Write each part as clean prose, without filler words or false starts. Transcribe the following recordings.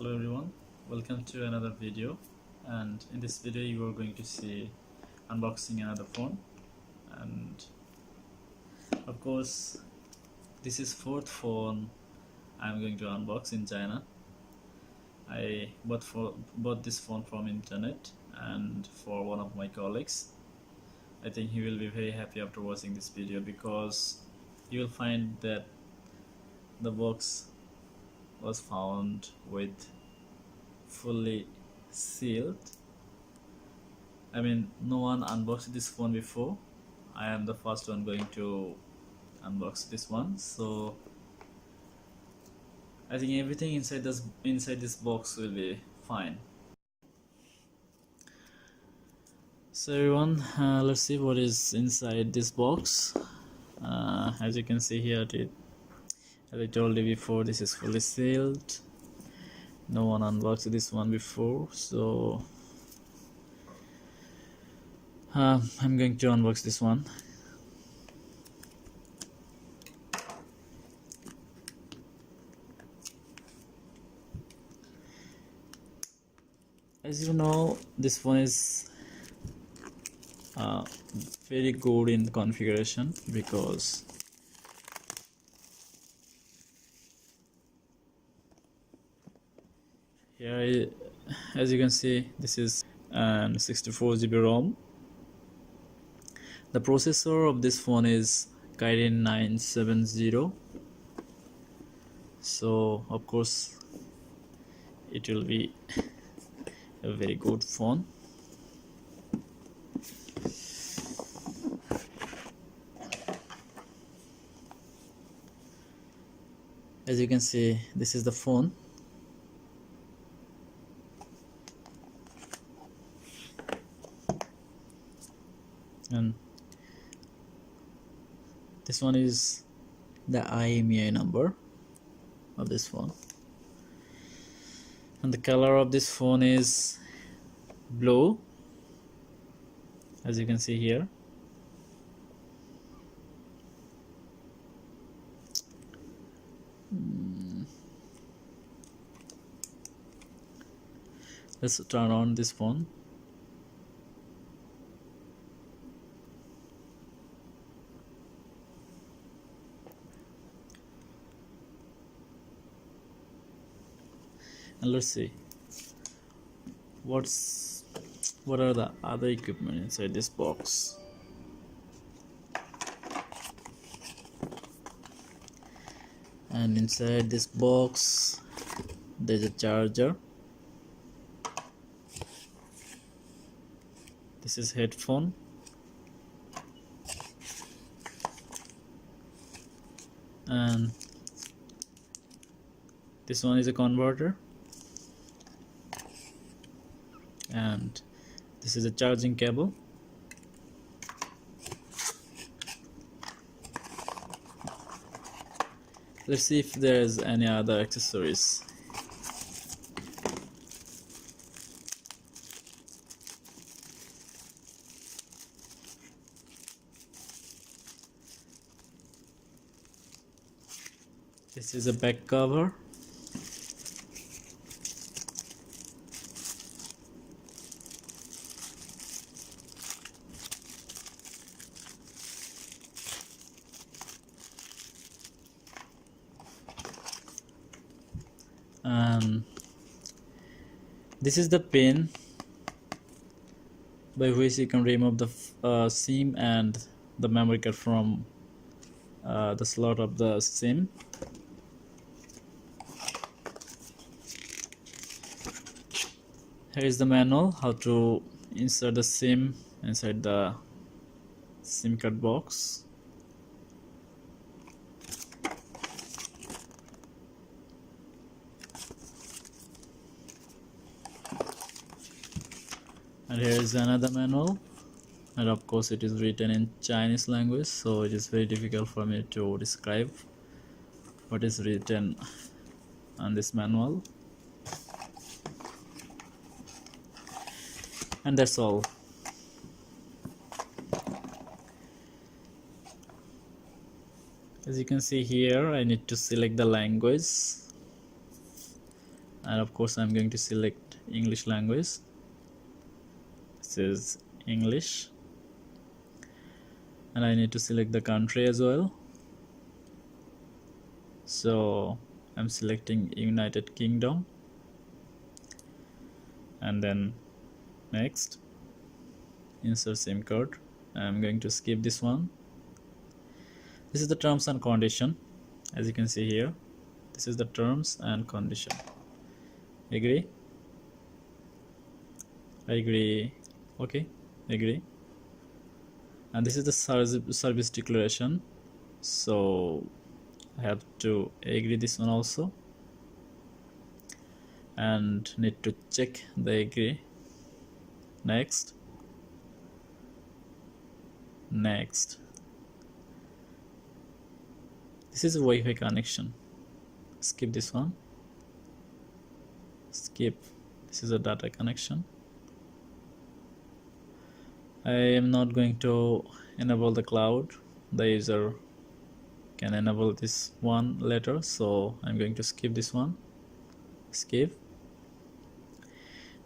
Hello everyone, welcome to another video, and in this video you are going to see unboxing another phone. And of course this is fourth phone I'm going to unbox in China. I bought this phone from internet and for one of my colleagues. I think he will be very happy after watching this video because you will find that the box was found with fully sealed. I mean, no one unboxed this phone before. I am the first one going to unbox this one, so I think everything inside this box will be fine. So everyone, let's see what is inside this box. As you can see here, as I told you before, this is fully sealed. No one unboxed this one before, so I'm going to unbox this one. As you know, this phone is very good in configuration because here, as you can see, this is 64 GB ROM. The processor of this phone is Kirin 970, so of course it will be a very good phone. As you can see, this is the phone. And this one is the IMEI number of this phone, and the color of this phone is blue, as you can see here. Let's turn on this phone. And let's see what are the other equipment inside this box. And inside this box there's a charger. This is headphone. And this one is a converter. And this is a charging cable. Let's see if there's any other accessories. This is a back cover. This is the pin by which you can remove the SIM and the memory card from the slot of the SIM. Here is the manual how to insert the SIM inside the SIM card box. And here is another manual, and of course it is written in Chinese language, so it is very difficult for me to describe what is written on this manual. And that's all. As you can see here, I need to select the language, and of course I'm going to select English language. This is English, and I need to select the country as well. So I'm selecting United Kingdom, and then next, insert SIM card. I'm going to skip this one. This is the terms and condition. As you can see here, this is the terms and condition. Agree, agree, okay, agree. And this is the service declaration, so I have to agree this one also, and need to check the agree. Next, next. This is a Wi-Fi connection. Skip this one. Skip. This is a data connection. I am not going to enable the cloud. The user can enable this one later, so I'm going to skip this one. Skip.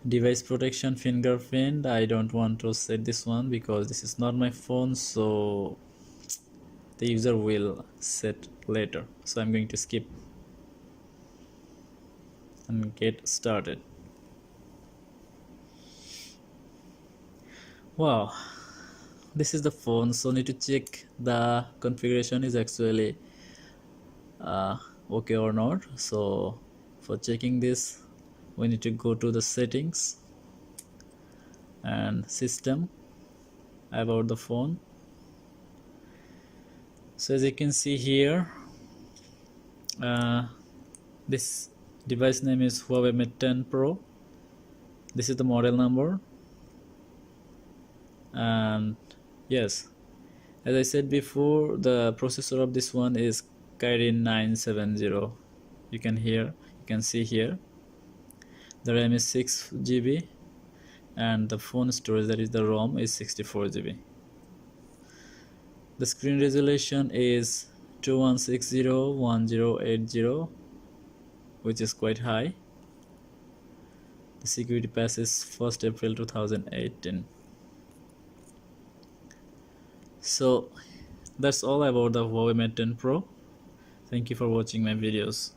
Device protection, fingerprint. I don't want to set this one because this is not my phone, so the user will set later. So I'm going to skip and get started. Wow, this is the phone, so need to check the configuration is actually okay or not. So for checking this, we need to go to the settings and system, about the phone. So as you can see here, this device name is Huawei Mate 10 Pro. This is the model number, and yes, as I said before, the processor of this one is Kirin 970. You can see here the RAM is 6 GB, and the phone storage, that is the ROM, is 64 GB. The screen resolution is 2160x1080, which is quite high. The security pass is 1st April 2018. So that's all about the Huawei Mate 10 Pro. Thank you for watching my videos.